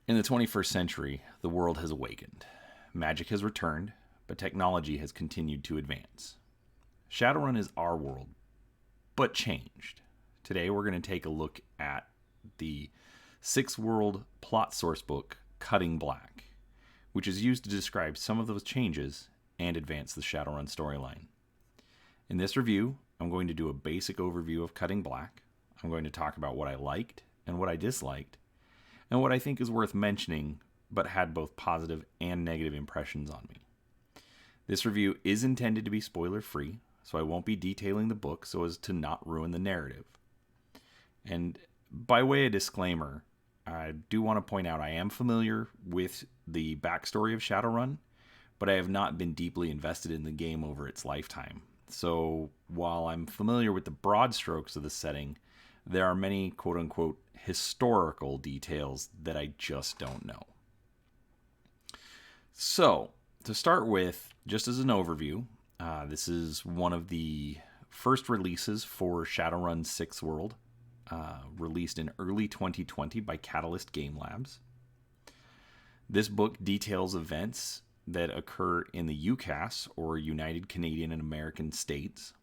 In the 21st century, the world has awakened. Magic has returned, but technology has continued to advance. Shadowrun is our world, but changed. Today we're going to take a look at the 6-world Plot Sourcebook Cutting Black, which is used to describe some of those changes and advance the Shadowrun storyline. In this review, I'm going to do a basic overview of Cutting Black. I'm going to talk about what I liked and what I disliked, and what I think is worth mentioning, but had both positive and negative impressions on me. This review is intended to be spoiler-free, so I won't be detailing the book so as to not ruin the narrative. And by way of disclaimer, I do want to point out I am familiar with the backstory of Shadowrun, but I have not been deeply invested in the game over its lifetime. So while I'm familiar with the broad strokes of the setting, there are many quote-unquote historical details that I just don't know. So, to start with, just as an overview, this is one of the first releases for Shadowrun 6th World, released in early 2020 by Catalyst Game Labs. This book details events that occur in the UCAS, or United Canadian and American States,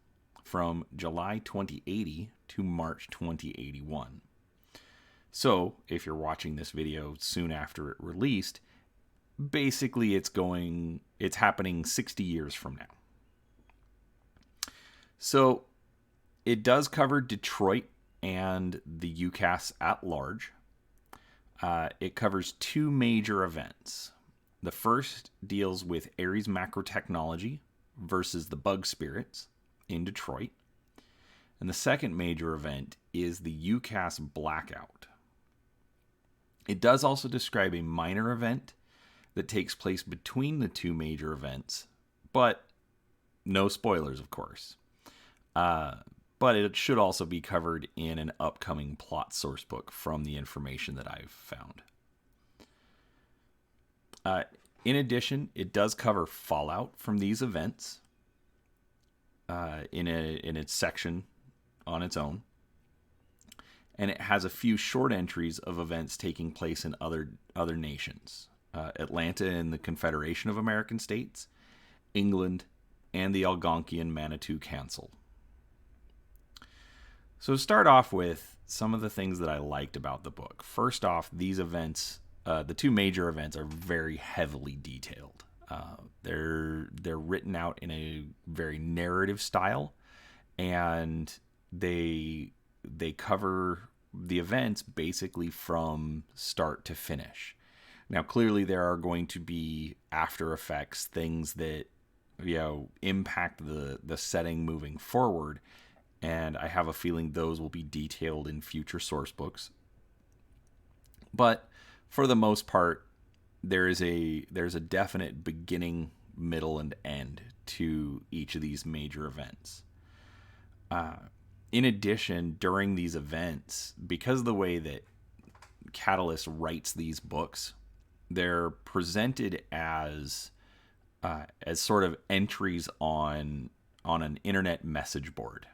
from July 2080 to March 2081. So, if you're watching this video soon after it released, basically it's happening 60 years from now. So, it does cover Detroit and the UCAS at large. It covers two major events. The first deals with Ares Macro Technology versus the Bug Spirits in Detroit. And the second major event is the UCAS Blackout. It does also describe a minor event that takes place between the two major events, but no spoilers, of course. But it should also be covered in an upcoming Plot Sourcebook from the information that I've found. In addition, it does cover fallout from these events in its section on its own. And it has a few short entries of events taking place in other nations. Atlanta and the Confederation of American States, England, and the Algonquian Manitou Council. So to start off with some of the things that I liked about the book. First off, these events, the two major events, are very heavily detailed. They're written out in a very narrative style, and they cover the events basically from start to finish. Now, clearly, there are going to be after effects, things that impact the setting moving forward, and I have a feeling those will be detailed in future source books. But for the most part, there's a definite beginning, middle, and end to each of these major events. In addition, during these events, because of the way that Catalyst writes these books, they're presented as sort of entries on an internet message board.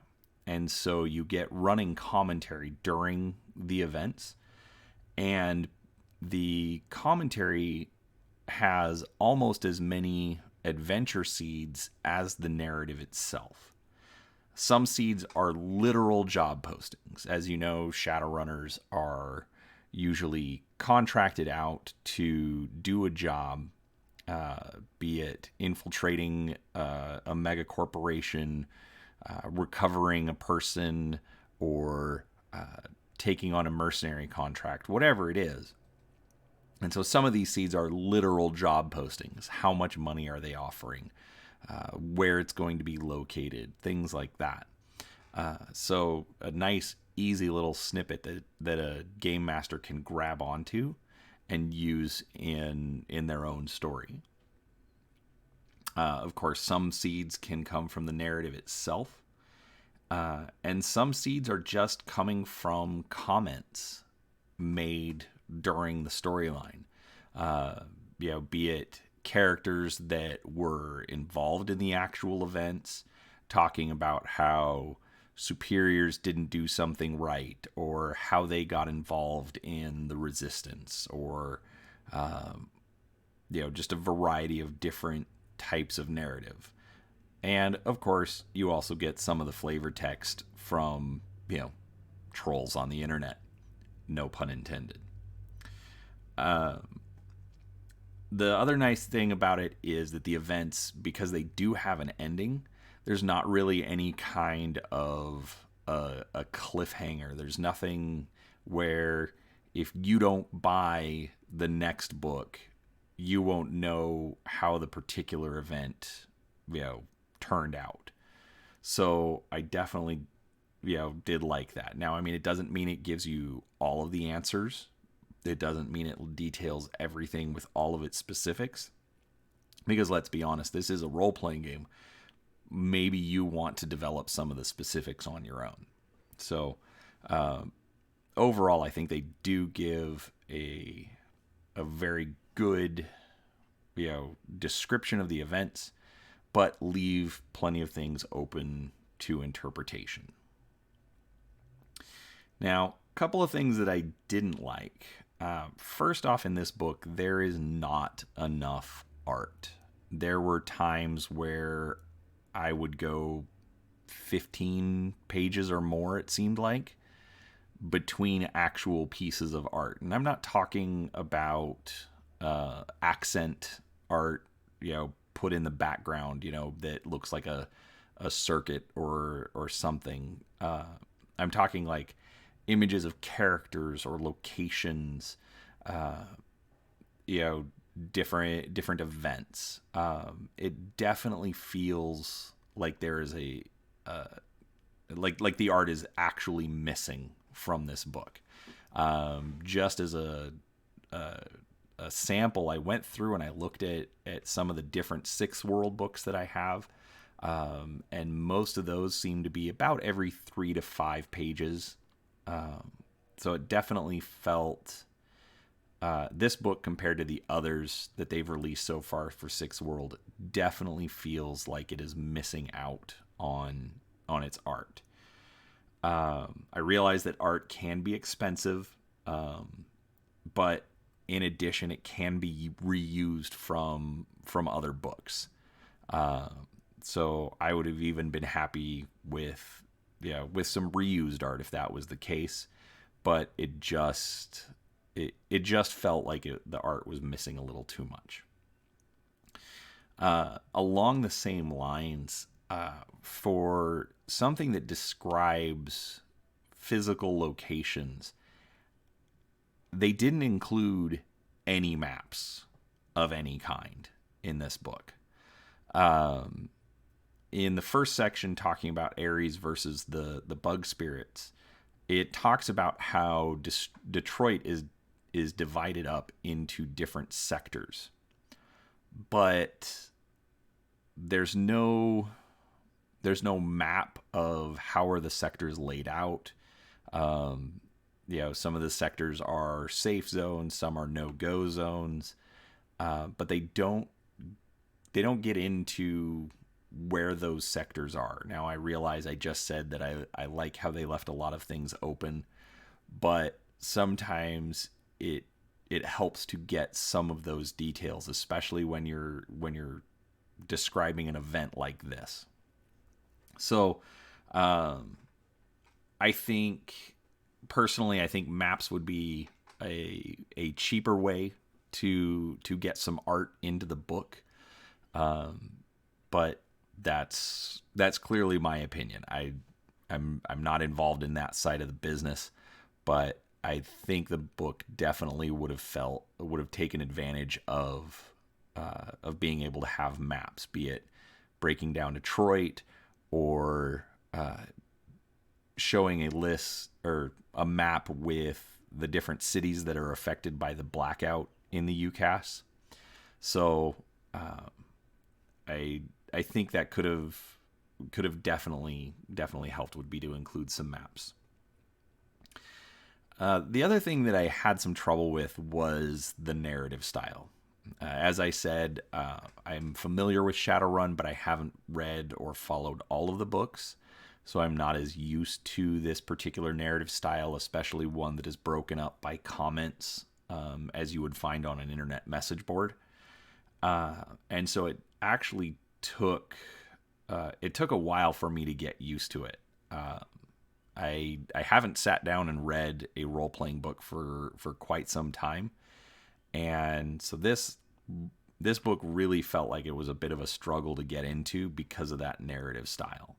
And so you get running commentary during the events, and the commentary has almost as many adventure seeds as the narrative itself. Some seeds are literal job postings. As you know, Shadowrunners are usually contracted out to do a job, be it infiltrating a mega corporation, recovering a person, or taking on a mercenary contract, whatever it is. And so some of these seeds are literal job postings. How much money are they offering? Where it's going to be located, things like that. So a nice, easy little snippet that a game master can grab onto and use in their own story. Of course, some seeds can come from the narrative itself, and some seeds are just coming from comments made during the storyline. Be it characters that were involved in the actual events, talking about how superiors didn't do something right, or how they got involved in the resistance, or Just a variety of different types of narrative. And of course, you also get some of the flavor text from, trolls on the internet. No pun intended. The other nice thing about it is that the events, because they do have an ending, there's not really any kind of a cliffhanger. There's nothing where if you don't buy the next book, you won't know how the particular event, turned out. So I definitely, did like that. Now, I mean, it doesn't mean it gives you all of the answers. It doesn't mean it details everything with all of its specifics. Because let's be honest, this is a role playing game. Maybe you want to develop some of the specifics on your own. So, overall, I think they do give a very good, description of the events, but leave plenty of things open to interpretation. Now, a couple of things that I didn't like. First off, in this book, there is not enough art. There were times where I would go 15 pages or more, it seemed like, between actual pieces of art. And I'm not talking about accent art, put in the background, that looks like a circuit or something. I'm talking like images of characters or locations, different events. It definitely feels like there is like the art is actually missing from this book. Just as a sample, I went through and I looked at some of the different Sixth World books that I have, and most of those seem to be about every 3 to 5 pages. So it definitely felt, this book compared to the others that they've released so far for Sixth World definitely feels like it is missing out on its art. I realize that art can be expensive, but in addition, it can be reused from other books. So I would have even been happy with some reused art if that was the case. But it just felt like the art was missing a little too much. Along the same lines, for something that describes physical locations, they didn't include any maps of any kind in this book. In the first section talking about Ares versus the bug spirits, it talks about how Detroit is divided up into different sectors. But there's no map of how are the sectors laid out. Some of the sectors are safe zones, some are no-go zones, but they don't get into where those sectors are. Now, I realize I just said that I like how they left a lot of things open, but sometimes it helps to get some of those details, especially when you're describing an event like this. So, I think maps would be a cheaper way to get some art into the book. But that's clearly my opinion. I'm not involved in that side of the business, but I think the book definitely would have taken advantage of being able to have maps, be it breaking down Detroit or showing a list or a map with the different cities that are affected by the blackout in the UCAS. So I think that could have definitely helped would be to include some maps. The other thing that I had some trouble with was the narrative style. As I said, I'm familiar with Shadowrun, but I haven't read or followed all of the books, so I'm not as used to this particular narrative style, especially one that is broken up by comments as you would find on an internet message board. And so it actually took a while for me to get used to it. I haven't sat down and read a role playing book for quite some time, and so this book really felt like it was a bit of a struggle to get into because of that narrative style.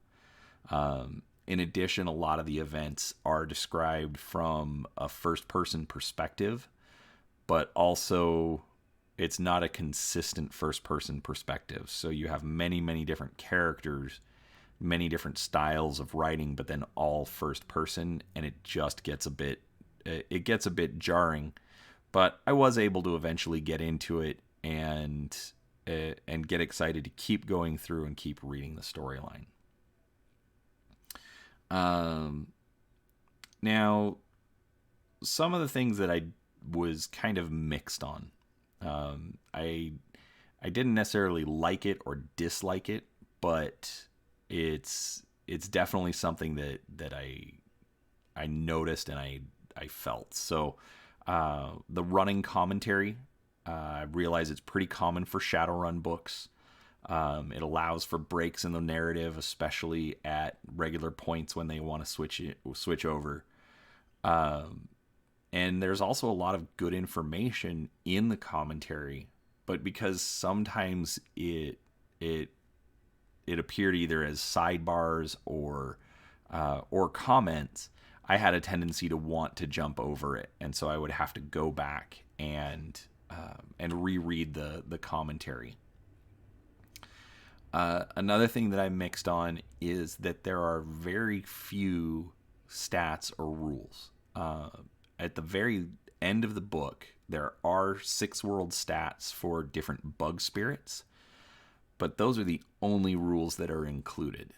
In addition, a lot of the events are described from a first person perspective, but also it's not a consistent first person perspective. So you have many different characters, many different styles of writing, but then all first person, and it gets a bit jarring. But I was able to eventually get into it and get excited to keep going through and keep reading the storyline. Now, some of the things that I was kind of mixed on. I didn't necessarily like it or dislike it, but it's definitely something that I noticed and I felt. So the running commentary, I realize it's pretty common for Shadowrun books. It allows for breaks in the narrative, especially at regular points when they want to switch over. And there's also a lot of good information in the commentary, but because sometimes it appeared either as sidebars or comments, I had a tendency to want to jump over it, and so I would have to go back and reread the commentary. Another thing that I mixed on is that there are very few stats or rules. At the very end of the book, there are 6 world stats for different bug spirits, but those are the only rules that are included.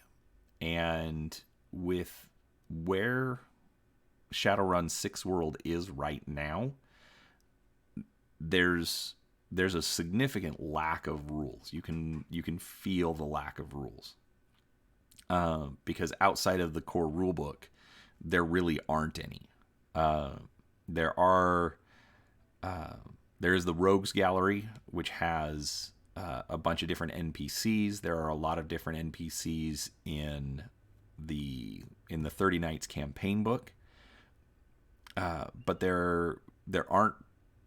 And with where Shadowrun 6 world is right now, there's a significant lack of rules. You can feel the lack of rules. Because outside of the core rulebook, there really aren't any. There's the Rogues Gallery, which has a bunch of different NPCs. There are a lot of different NPCs in the 30 Nights campaign book, but there aren't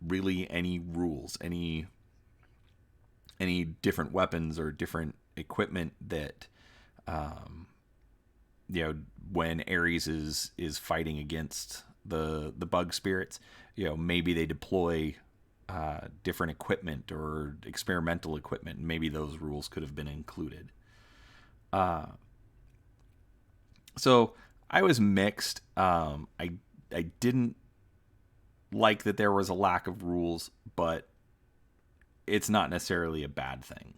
really any rules, any different weapons or different equipment that when Ares is fighting against the bug spirits, maybe they deploy different equipment or experimental equipment. Maybe those rules could have been included. So I was mixed. I didn't like that there was a lack of rules, but it's not necessarily a bad thing.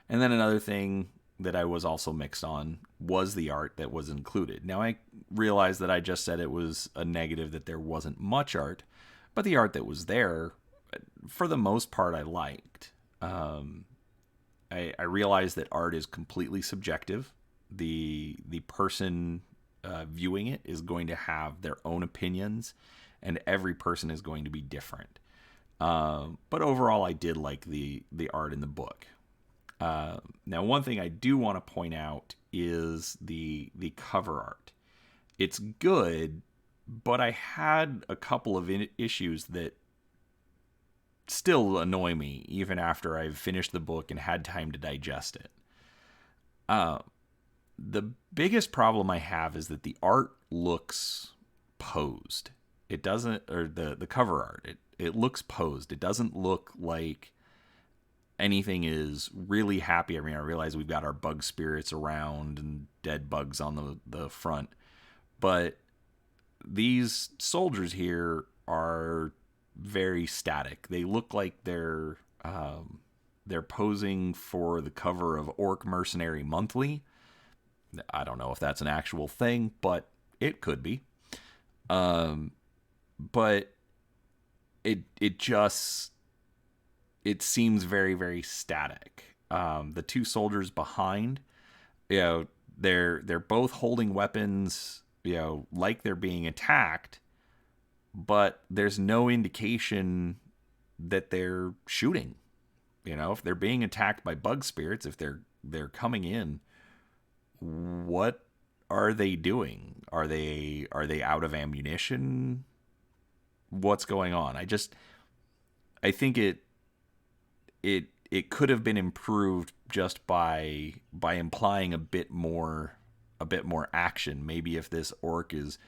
And then another thing that I was also mixed on was the art that was included. Now, I realized that I just said it was a negative that there wasn't much art, but the art that was there, for the most part, I liked. I realized that art is completely subjective. The person viewing it is going to have their own opinions, and every person is going to be different. But overall, I did like the art in the book. Now, one thing I do want to point out is the cover art. It's good, but I had a couple of issues that still annoy me, even after I've finished the book and had time to digest it. The biggest problem I have is that the art looks posed. It doesn't, or the cover art, it looks posed. It doesn't look like anything is really happy. I mean, I realize we've got our bug spirits around and dead bugs on the front, but these soldiers here are very static. They look like they're posing for the cover of Orc Mercenary Monthly. I don't know if that's an actual thing, but it could be. But it seems very, very static. The 2 soldiers behind, they're both holding weapons, like they're being attacked, but there's no indication that they're shooting. If they're being attacked by bug spirits, if they're coming in, what are they doing? Are they out of ammunition? What's going on? I think it could have been improved just by implying a bit more action. Maybe if this orc is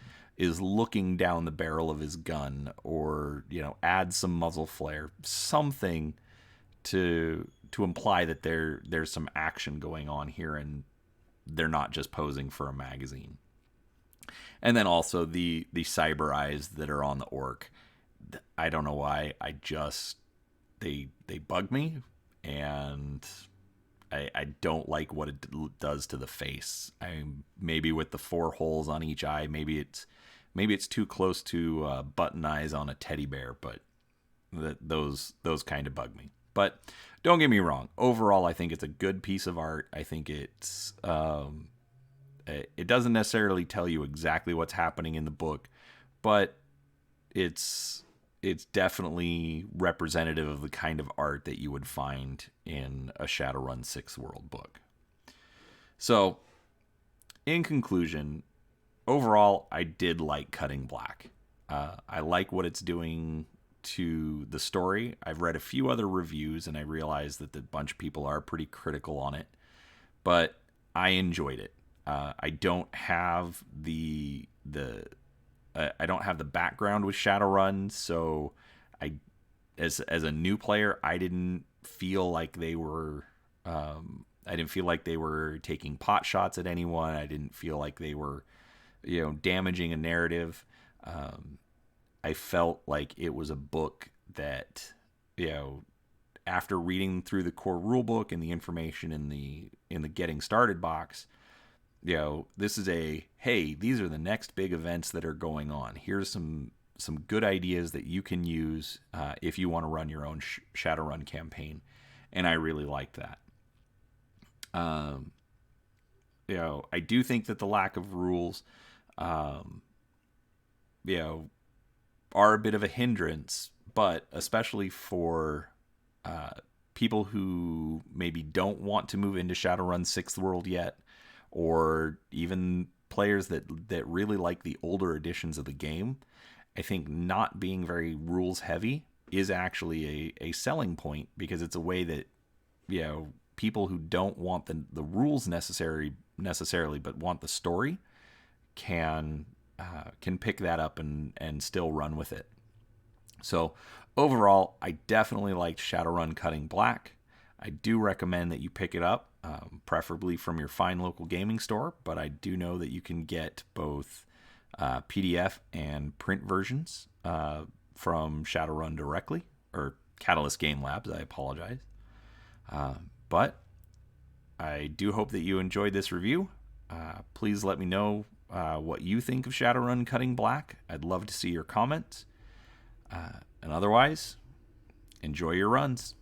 looking down the barrel of his gun, or add some muzzle flare, something to imply that there's some action going on here, and they're not just posing for a magazine. And then also the cyber eyes that are on the orc. I don't know why. They bug me, and I don't like what it does to the face. Maybe with the 4 holes on each eye, maybe it's too close to button eyes on a teddy bear, but those kind of bug me. But don't get me wrong. Overall, I think it's a good piece of art. I think it doesn't necessarily tell you exactly what's happening in the book, but it's definitely representative of the kind of art that you would find in a Shadowrun 6 world book. So, in conclusion, overall, I did like Cutting Black. I like what it's doing to the story. I've read a few other reviews, and I realized that a bunch of people are pretty critical on it, but I enjoyed it. I don't have the background with Shadowrun, so as a new player, I didn't feel like they were taking pot shots at anyone. I didn't feel like they were damaging a narrative. I felt like it was a book that, after reading through the core rulebook and the information in the getting started box, this is hey, these are the next big events that are going on. Here's some good ideas that you can use if you want to run your own Shadowrun campaign, and I really liked that. I do think that the lack of rules, are a bit of a hindrance, but especially for people who maybe don't want to move into Shadowrun 6th World yet, or even players that really like the older editions of the game, I think not being very rules heavy is actually a selling point, because it's a way that people who don't want the rules necessarily but want the story can pick that up and still run with it. So overall, I definitely liked Shadowrun Cutting Black. I do recommend that you pick it up, preferably from your fine local gaming store, but I do know that you can get both PDF and print versions from Shadowrun directly, or Catalyst Game Labs, I apologize. But I do hope that you enjoyed this review. Please let me know what you think of Shadowrun Cutting Black. I'd love to see your comments. And otherwise, enjoy your runs.